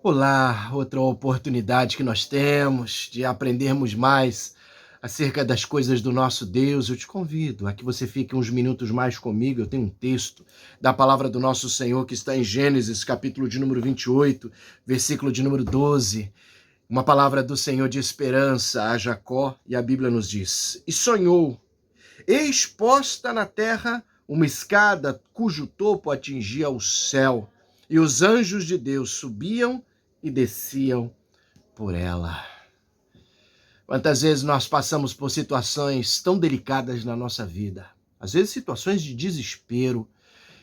Olá, outra oportunidade que nós temos de aprendermos mais acerca das coisas do nosso Deus. Eu te convido a que você fique uns minutos mais comigo. Eu tenho um texto da palavra do nosso Senhor que está em Gênesis, capítulo de número 28, versículo de número 12. Uma palavra do Senhor de esperança a Jacó, e a Bíblia nos diz: E sonhou, eis posta na terra uma escada cujo topo atingia o céu, e os anjos de Deus subiam e desciam por ela. Quantas vezes nós passamos por situações tão delicadas na nossa vida, às vezes situações de desespero,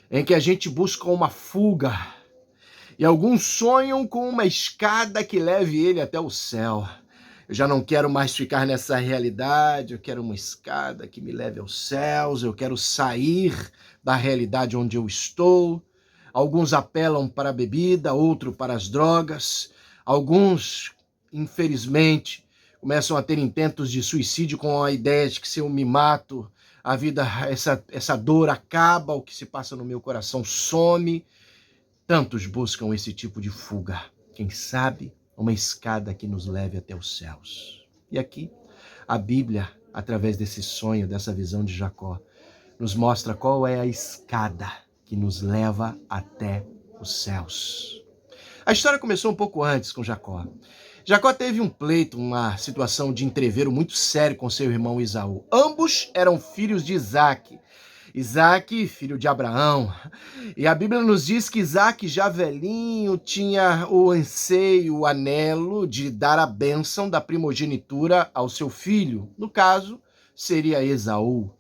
em que a gente busca uma fuga, e alguns sonham com uma escada que leve ele até o céu. Eu já não quero mais ficar nessa realidade, eu quero uma escada que me leve aos céus, eu quero sair da realidade onde eu estou. Alguns apelam para a bebida, outros para as drogas. Alguns, infelizmente, começam a ter intentos de suicídio com a ideia de que se eu me mato, a vida, essa dor acaba, o que se passa no meu coração some. Tantos buscam esse tipo de fuga. Quem sabe uma escada que nos leve até os céus. E aqui, a Bíblia, através desse sonho, dessa visão de Jacó, nos mostra qual é a escada que nos leva até os céus. A história começou um pouco antes com Jacó. Jacó teve um pleito, uma situação de entrevero muito sério com seu irmão Esaú. Ambos eram filhos de Isaac. Isaac, filho de Abraão. E a Bíblia nos diz que Isaac, já velhinho, tinha o anseio, o anelo de dar a bênção da primogenitura ao seu filho. No caso, seria Esaú.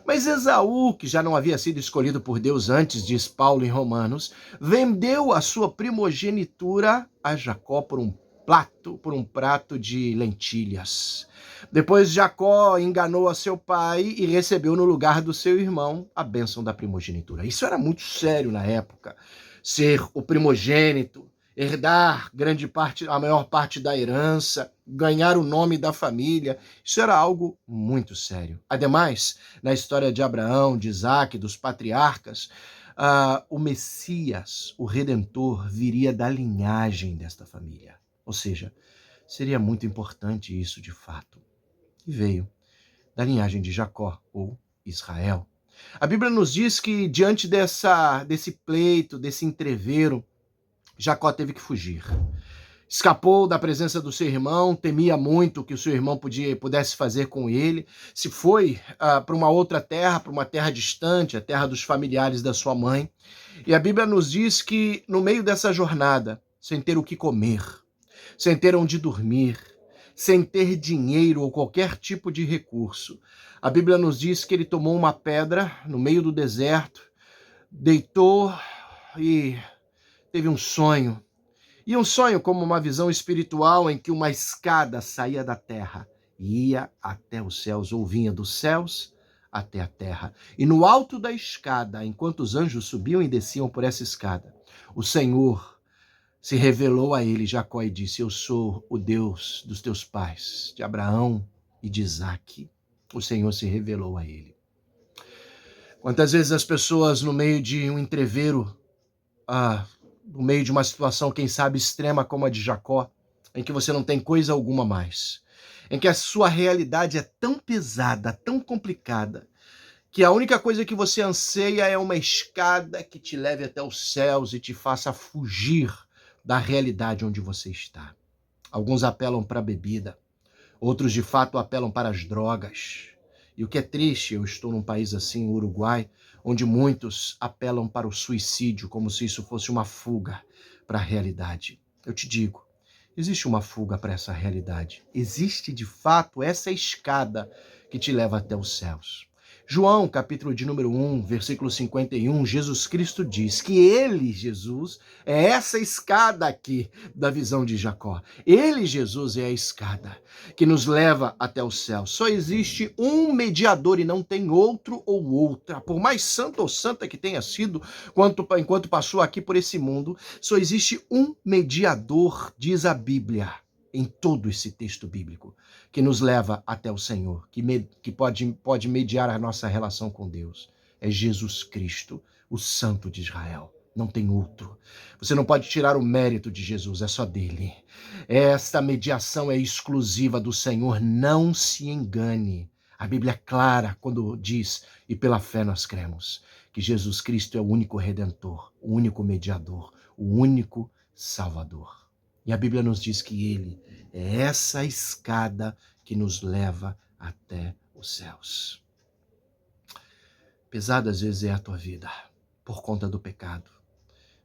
Mas Esaú, que já não havia sido escolhido por Deus antes, diz Paulo em Romanos, vendeu a sua primogenitura a Jacó por um prato de lentilhas. Depois Jacó enganou a seu pai e recebeu no lugar do seu irmão a bênção da primogenitura. Isso era muito sério na época. Ser o primogênito, herdar a maior parte da herança, ganhar o nome da família, isso era algo muito sério. Ademais, na história de Abraão, de Isaac, dos patriarcas, o Messias, o Redentor, viria da linhagem desta família. Ou seja, seria muito importante isso de fato. E veio da linhagem de Jacó, ou Israel. A Bíblia nos diz que diante desse pleito, desse entrevero, Jacó teve que fugir. Escapou da presença do seu irmão, temia muito o que o seu irmão pudesse fazer com ele. Se foi para uma outra terra, para uma terra distante, a terra dos familiares da sua mãe. E a Bíblia nos diz que no meio dessa jornada, sem ter o que comer, sem ter onde dormir, sem ter dinheiro ou qualquer tipo de recurso, a Bíblia nos diz que ele tomou uma pedra no meio do deserto, deitou e teve um sonho. E um sonho como uma visão espiritual em que uma escada saía da terra e ia até os céus, ou vinha dos céus até a terra. E no alto da escada, enquanto os anjos subiam e desciam por essa escada, o Senhor se revelou a ele, Jacó, e disse: Eu sou o Deus dos teus pais, de Abraão e de Isaque. O Senhor se revelou a ele. Quantas vezes as pessoas, no meio de um entrevero, no meio de uma situação, quem sabe, extrema como a de Jacó, em que você não tem coisa alguma mais, em que a sua realidade é tão pesada, tão complicada, que a única coisa que você anseia é uma escada que te leve até os céus e te faça fugir da realidade onde você está. Alguns apelam para a bebida, outros de fato apelam para as drogas. E o que é triste, eu estou num país assim, o Uruguai, onde muitos apelam para o suicídio, como se isso fosse uma fuga para a realidade. Eu te digo, existe uma fuga para essa realidade. Existe de fato essa escada que te leva até os céus. João, capítulo de número 1, versículo 51, Jesus Cristo diz que ele, Jesus, é essa escada aqui da visão de Jacó. Ele, Jesus, é a escada que nos leva até o céu. Só existe um mediador e não tem outro ou outra. Por mais santo ou santa que tenha sido, enquanto passou aqui por esse mundo, só existe um mediador, diz a Bíblia, em todo esse texto bíblico, que nos leva até o Senhor, que pode mediar a nossa relação com Deus. É Jesus Cristo, o Santo de Israel. Não tem outro. Você não pode tirar o mérito de Jesus, é só dele. Esta mediação é exclusiva do Senhor, não se engane. A Bíblia é clara quando diz, e pela fé nós cremos, que Jesus Cristo é o único Redentor, o único mediador, o único Salvador. E a Bíblia nos diz que ele é essa escada que nos leva até os céus. Pesada às vezes é a tua vida, por conta do pecado.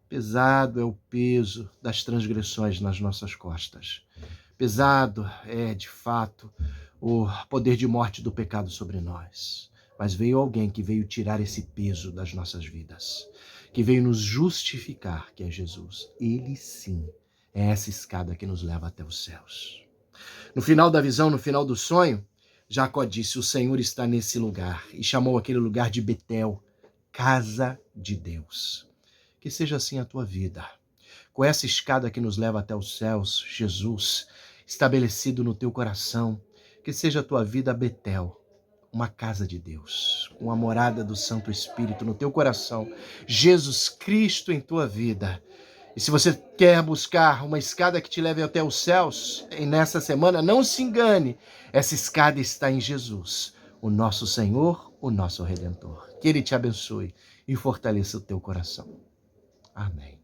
Pesado é o peso das transgressões nas nossas costas. Pesado é, de fato, o poder de morte do pecado sobre nós. Mas veio alguém que veio tirar esse peso das nossas vidas, que veio nos justificar, que é Jesus. Ele sim é essa escada que nos leva até os céus. No final da visão, no final do sonho, Jacó disse: o Senhor está nesse lugar, e chamou aquele lugar de Betel, casa de Deus. Que seja assim a tua vida. Com essa escada que nos leva até os céus, Jesus, estabelecido no teu coração, que seja a tua vida Betel, uma casa de Deus, com a morada do Santo Espírito no teu coração, Jesus Cristo em tua vida. E se você quer buscar uma escada que te leve até os céus, e nessa semana, não se engane, essa escada está em Jesus, o nosso Senhor, o nosso Redentor. Que Ele te abençoe e fortaleça o teu coração. Amém.